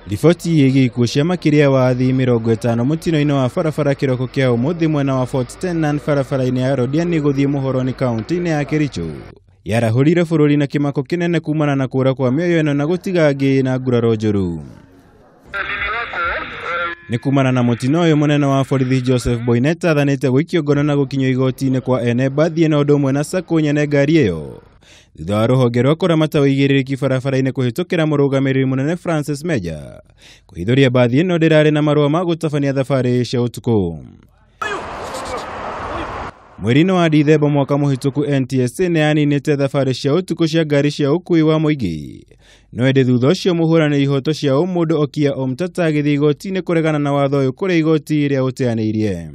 Riboti yegi kushia makiria wa athi mirongo itano mutino-ini wa barabara kiroko kia umuthi mwena wa Fort Tenan barabara-ini ya Rodiani guthii Muhoroni kaunti-ini ya Kericho yarahurire bururi na kimako kinene kumana na kura kwa mioyo eno na gutiga angi na nguraro njuru. Ni kumana na mutino uyu munene wa borithi Joseph Boineta athanite guikio ngono na gukinywo igoti-ini kwa ene mbathi eno undu umwe na sacco nyene ngari iyo thutha wa ruhonge rwa kuramata wuigiririki barabara-ini kuhitukira murugamiriri munene Francis Meja kuhithuria mbathi eno ndirari na marua ma gutabania thabari cia utuku. Mweri-ini wa Dithemba mwaka muhituku NTSA ni yaninite thabari cia utuku cia ngari cia ukui wa muingi no indi thutha ucio muhurani ihoto cia umundu okia omtata agithii igoti-ini kuregana na watho uyu kuri igoti iria uteaniirie.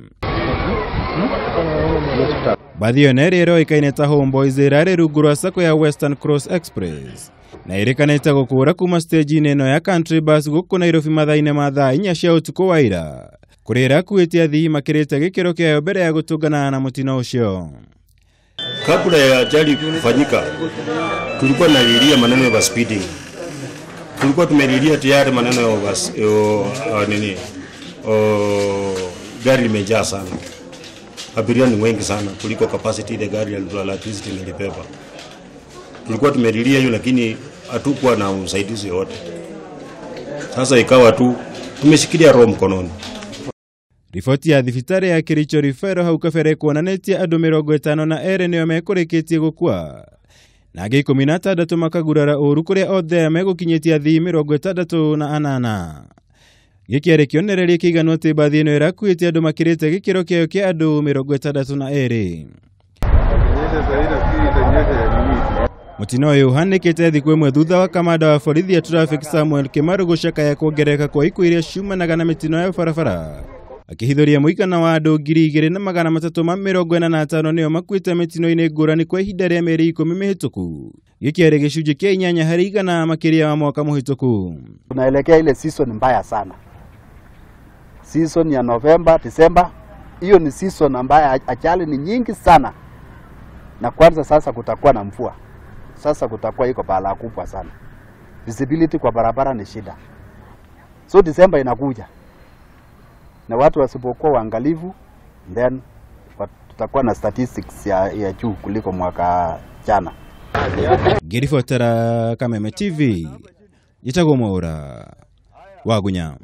Mbathi iyo neri iroikaine ta HomeBoyz irari rungu rwa sacco ya Western Cross Express na irikanite gukura kuma stage-ini eno ya country bus guku Nairobi mathaa-ini ma thaa 4 cia utuku wa ira kurira akuite athii makirite gikiro kiayo mbere ya gutungana na mutino ucio. Kabla ya ajali kufanyika tulikuwa na iria maneno ya speeding. Tulikuwa tumelilia tayari maneno ya gari limejaa sana. Abiria ni wengi sana kuliko capacity ile gari ya electricity nilibeba. Tulikuwa tumelilia hiyo lakini hatukuwa na usaidizi wote. Sasa ikawa tu tumeshikilia roho mkononi. Riboti ya thibitari ya Kericho Rifero hau kabere kuonanetie andu 52 nio mekurikitie gukua na angi 16 makagurara uru kuria othe megukinyitia athii 68. Gikiare kionereria kiiganu ati mbathi ino irakuitie andu makirite gikiro kiayo kia andu 62. Mutino uyu uhanikite thiku imwe thutha wa kamanda wa borithi ya traffic Samwel Kimaru gucakaya kuongereka kwa ikuũ iria ciumanaga na mitino ya barabara akihithuria muigana wa andu 2,345 nio makuite mitino-ini ngurani kwa ihinda ria mieri 10 mihituku gikiare gicunji kia 8 harĩ 100 makiria wa mwaka muhituku. Tunaelekea ile season mbaya sana, season ya November, December. Hiyo ni season ambayo ajali ni nyingi sana, na kwanza sasa kutakuwa na mvua. Sasa kutakuwa iko balaa kubwa sana, visibility kwa barabara ni shida. So December inakuja na watu wasipokuwa waangalifu, then tutakuwa na statistics ya juu kuliko mwaka jana. Girifotera Kameme TV, Jitagwo Mwaura, Wagunya.